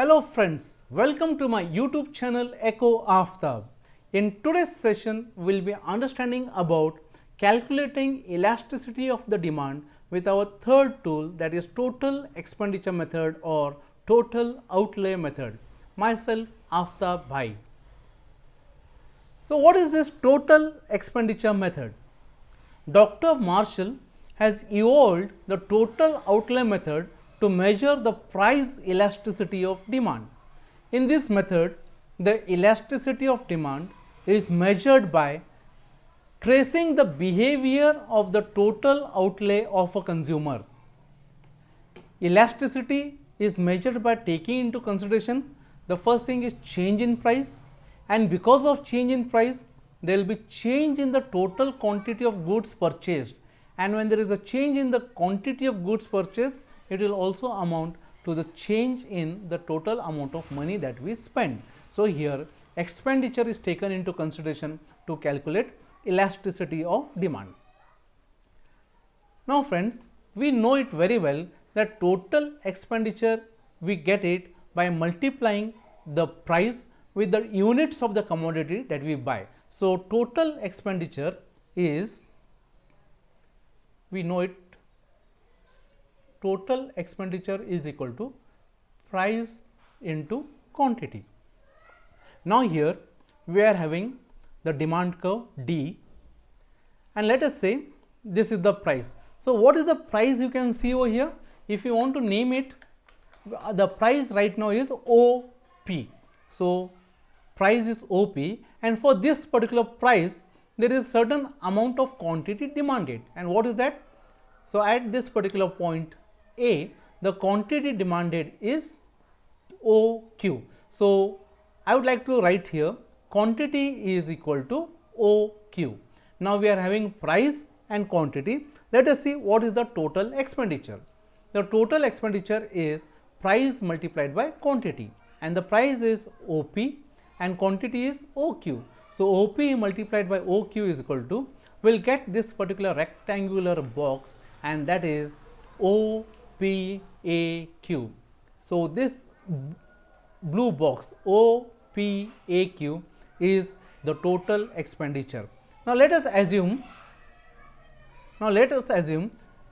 Hello friends, welcome to my YouTube channel Echo Aftab. In today's session, we will be understanding about calculating elasticity of the demand with our third tool, that is total expenditure method or total outlay method. Myself Aftab Bhai. So what is this total expenditure method? Dr. Marshall has evolved the total outlay method to measure the price elasticity of demand. In this method, the elasticity of demand is measured by tracing the behavior of the total outlay of a consumer. Elasticity is measured by taking into consideration the first thing is change in price, and because of change in price there will be change in the total quantity of goods purchased, and when there is a change in the quantity of goods purchased, it will also amount to the change in the total amount of money that we spend. So here expenditure is taken into consideration to calculate elasticity of demand. Now friends, we know it very well that total expenditure we get it by multiplying the price with the units of the commodity that we buy. So total expenditure is, we know it, total expenditure is equal to price into quantity. Now here we are having the demand curve D, and let us say this is the price. So what is the price you can see over here? If you want to name it, the price right now is OP. So price is OP, and for this particular price there is certain amount of quantity demanded, and what is that? So at this particular point A, the quantity demanded is OQ. So I would like to write here quantity is equal to OQ. Now we are having price and quantity. Let us see what is the total expenditure. The total expenditure is price multiplied by quantity, and the price is OP and quantity is OQ. So OP multiplied by OQ is equal to, we will get this particular rectangular box, and that is OPAQ. So this blue box OPAQ is the total expenditure. Now let us assume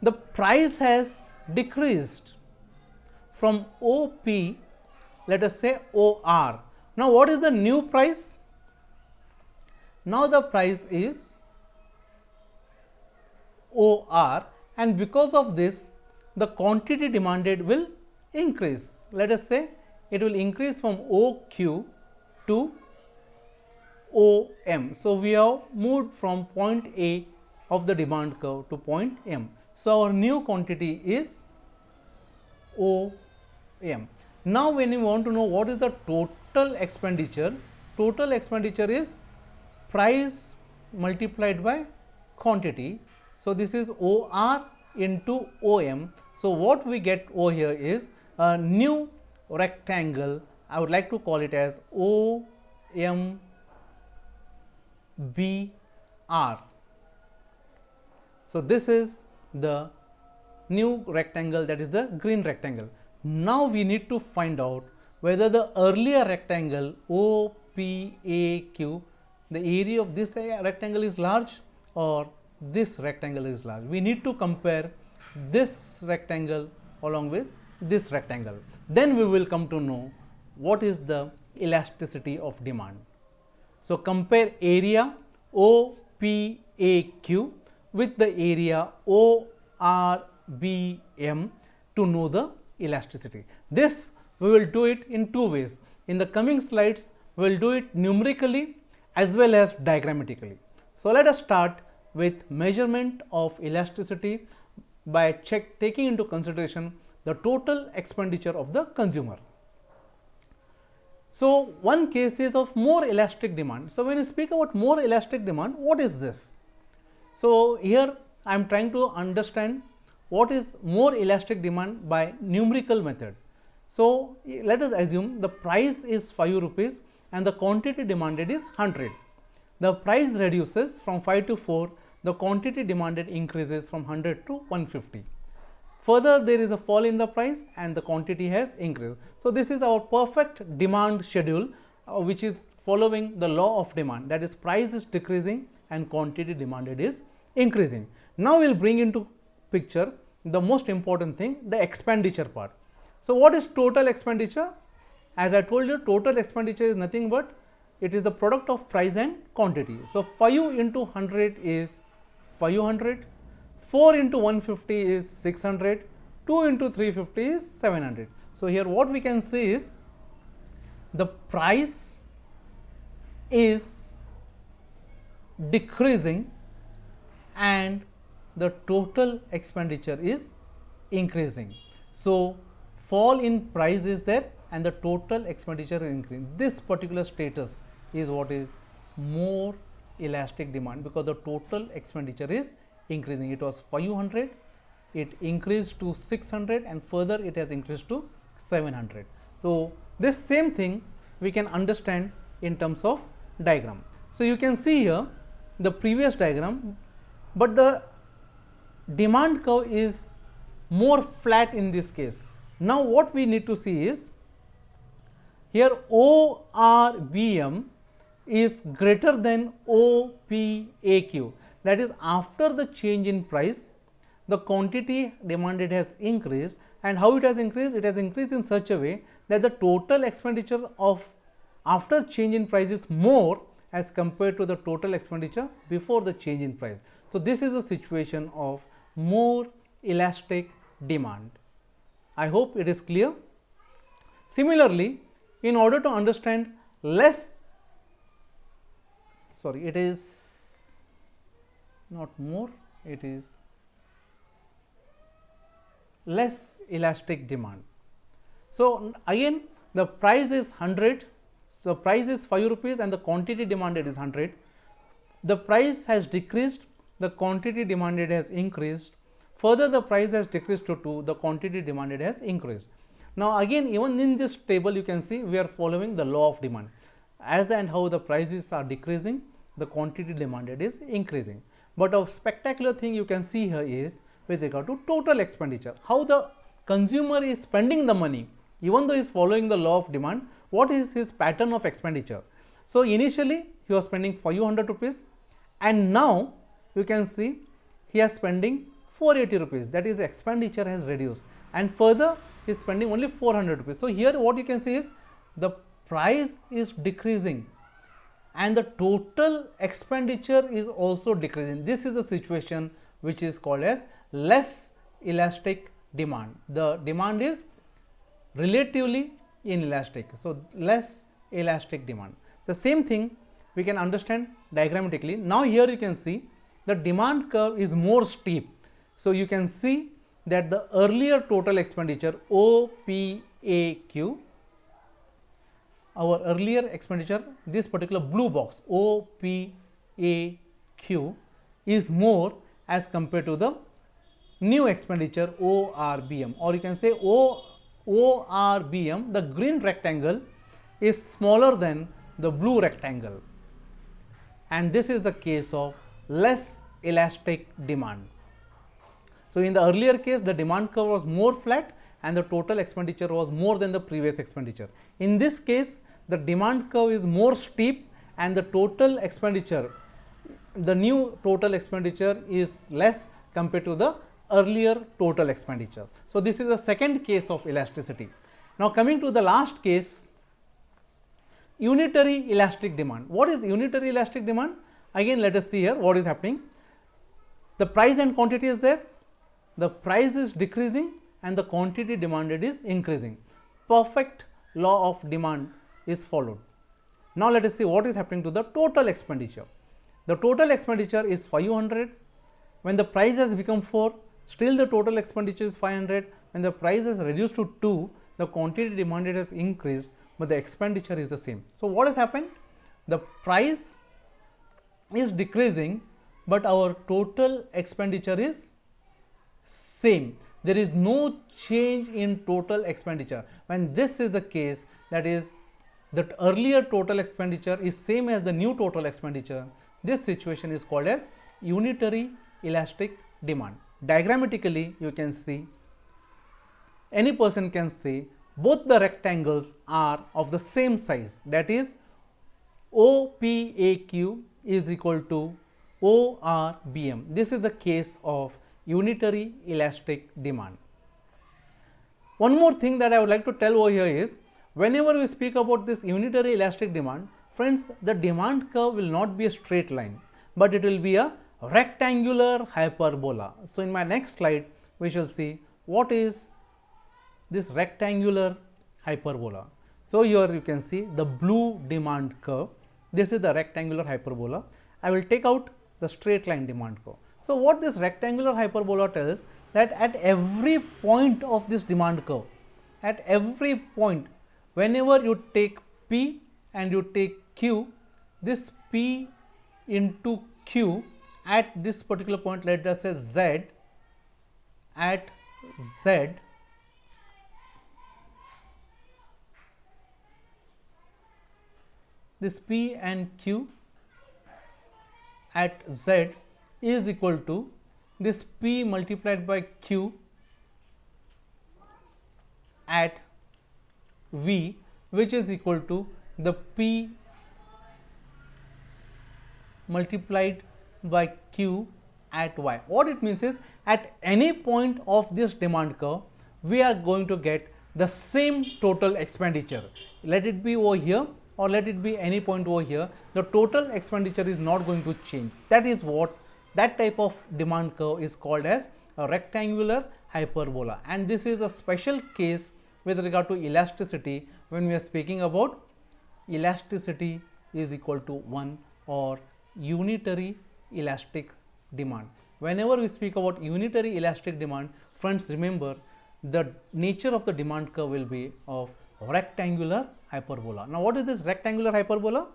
the price has decreased from OP, let us say OR. Now what is the new price? Now the price is OR, and because of this the quantity demanded will increase. Let us say it will increase from OQ to OM. So we have moved from point A of the demand curve to point M. So our new quantity is OM. Now when you want to know what is the total expenditure is price multiplied by quantity. So this is OR into OM. So what we get over here is a new rectangle. I would like to call it as OMBR. So this is the new rectangle, that is the green rectangle. Now we need to find out whether the earlier rectangle OPAQ, the area of this rectangle is large or this rectangle is large. We need to compare this rectangle along with this rectangle. Then we will come to know what is the elasticity of demand. So compare area OPAQ with the area ORBM to know the elasticity. This we will do it in two ways. In the coming slides we will do it numerically as well as diagrammatically. So let us start with measurement of elasticity by taking into consideration the total expenditure of the consumer. So one case is of more elastic demand. So when you speak about more elastic demand, what is this? So here I am trying to understand what is more elastic demand by numerical method. So let us assume the price is 5 rupees and the quantity demanded is 100. The price reduces from 5 to 4, the quantity demanded increases from 100 to 150. Further, there is a fall in the price and the quantity has increased. So, this is our perfect demand schedule which is following the law of demand, that is price is decreasing and quantity demanded is increasing. Now, we will bring into picture the most important thing, the expenditure part. So, what is total expenditure? As I told you, total expenditure is nothing but it is the product of price and quantity. So, 5 into 100 is 500, 4 into 150 is 600, 2 into 350 is 700. So, here what we can see is the price is decreasing and the total expenditure is increasing. So, fall in price is there and the total expenditure is increasing. This particular status is what is more elastic demand, because the total expenditure is increasing. It was 500, it increased to 600 and further it has increased to 700. So, this same thing we can understand in terms of diagram. So, you can see here the previous diagram, but the demand curve is more flat in this case. Now, what we need to see is here ORBM is greater than OPAQ, that is after the change in price the quantity demanded has increased, and how it has increased? It has increased in such a way that the total expenditure of after change in price is more as compared to the total expenditure before the change in price. So, this is a situation of more elastic demand. I hope it is clear. Similarly, in order to understand it is not more, it is less elastic demand. So, again the price is 100, so price is 5 rupees and the quantity demanded is 100. The price has decreased, the quantity demanded has increased. Further, the price has decreased to 2, the quantity demanded has increased. Now, again even in this table you can see we are following the law of demand. As and how the prices are decreasing, the quantity demanded is increasing. But a spectacular thing you can see here is with regard to total expenditure, how the consumer is spending the money. Even though he is following the law of demand, what is his pattern of expenditure? So, initially he was spending 500 rupees and now you can see he is spending 480 rupees, that is expenditure has reduced, and further he is spending only 400 rupees. So, here what you can see is the price is decreasing and the total expenditure is also decreasing. This is the situation which is called as less elastic demand. The demand is relatively inelastic. So, less elastic demand. The same thing we can understand diagrammatically. Now, here you can see the demand curve is more steep. So, you can see that the earlier total expenditure OPAQ, our earlier expenditure, this particular blue box OPAQ is more as compared to the new expenditure ORBM, or you can say ORBM, the green rectangle is smaller than the blue rectangle, and this is the case of less elastic demand. So, in the earlier case the demand curve was more flat and the total expenditure was more than the previous expenditure. In this case the demand curve is more steep and the total expenditure, the new total expenditure is less compared to the earlier total expenditure. So, this is the second case of elasticity. Now, coming to the last case, unitary elastic demand. What is unitary elastic demand? Again let us see here what is happening. The price and quantity is there, the price is decreasing and the quantity demanded is increasing. Perfect law of demand is followed. Now, let us see what is happening to the total expenditure. The total expenditure is 500. When the price has become 4, still the total expenditure is 500. When the price is reduced to 2, the quantity demanded has increased, but the expenditure is the same. So, what has happened? The price is decreasing, but our total expenditure is same. There is no change in total expenditure. When this is the case, that is that earlier total expenditure is same as the new total expenditure, this situation is called as unitary elastic demand. Diagrammatically you can see any person can say both the rectangles are of the same size, that is OPAQ is equal to ORBM. This is the case of unitary elastic demand. One more thing that I would like to tell over here is, whenever we speak about this unitary elastic demand, friends, the demand curve will not be a straight line, but it will be a rectangular hyperbola. So, in my next slide, we shall see what is this rectangular hyperbola. So, here you can see the blue demand curve. This is the rectangular hyperbola. I will take out the straight line demand curve. So, what this rectangular hyperbola tells, that at every point of this demand curve, at every point, whenever you take P and you take Q, this P into Q at this particular point, let us say Z, at Z, this P and Q at Z is equal to this P multiplied by Q at V, which is equal to the P multiplied by Q at Y. What it means is, at any point of this demand curve, we are going to get the same total expenditure. Let it be over here or let it be any point over here, the total expenditure is not going to change. That is what that type of demand curve is called as a rectangular hyperbola, and this is a special case with regard to elasticity when we are speaking about elasticity is equal to 1 or unitary elastic demand. Whenever we speak about unitary elastic demand, friends, remember the nature of the demand curve will be of rectangular hyperbola. Now, what is this rectangular hyperbola?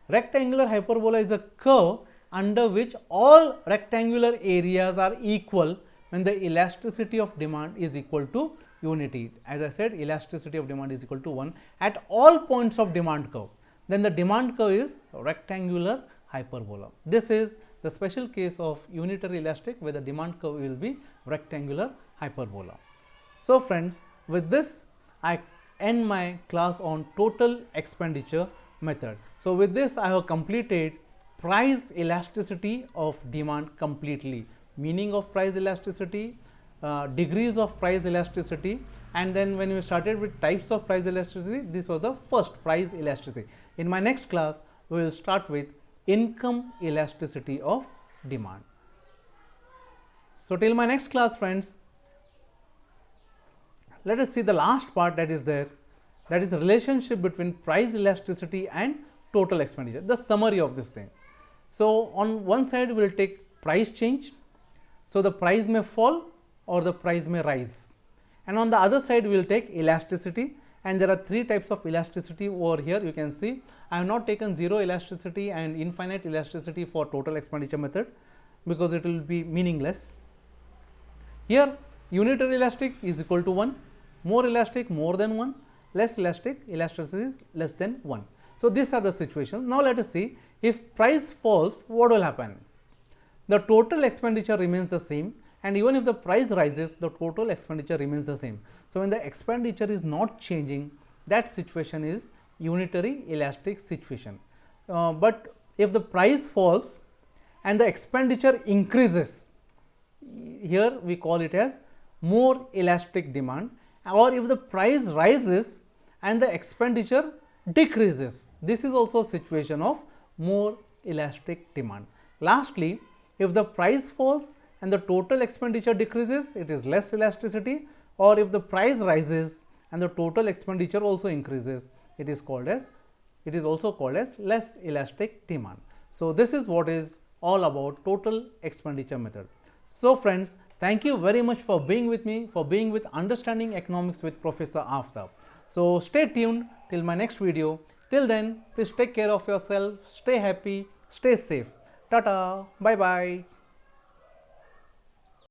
Rectangular hyperbola is a curve under which all rectangular areas are equal when the elasticity of demand is equal to unity. As I said, elasticity of demand is equal to 1 at all points of demand curve. Then the demand curve is rectangular hyperbola. This is the special case of unitary elastic, where the demand curve will be rectangular hyperbola. So, friends, with this I end my class on total expenditure method. So, with this I have completed price elasticity of demand completely, meaning of price elasticity, degrees of price elasticity, and then when we started with types of price elasticity, this was the first price elasticity. In my next class, we will start with income elasticity of demand. So, till my next class, friends, let us see the last part that is there, that is the relationship between price elasticity and total expenditure, the summary of this thing. So, on one side we will take price change. So, the price may fall or the price may rise, and on the other side we will take elasticity, and there are three types of elasticity over here. You can see I have not taken zero elasticity and infinite elasticity for total expenditure method, because it will be meaningless. Here unitary elastic is equal to 1, more elastic more than 1, less elastic elasticity is less than 1. So, these are the situations. Now, let us see, if price falls, what will happen? The total expenditure remains the same, and even if the price rises, the total expenditure remains the same. So, when the expenditure is not changing, that situation is unitary elastic situation. But if the price falls and the expenditure increases, here we call it as more elastic demand, or if the price rises and the expenditure decreases, this is also a situation of more elastic demand. Lastly, if the price falls and the total expenditure decreases, it is less elasticity, or if the price rises and the total expenditure also increases, it is also called as less elastic demand. So, this is what is all about total expenditure method. So, friends, thank you very much for being with me, for being with Understanding Economics with Professor Aftab. So, stay tuned till my next video. Till then, please take care of yourself, stay happy, stay safe. Tata, bye bye.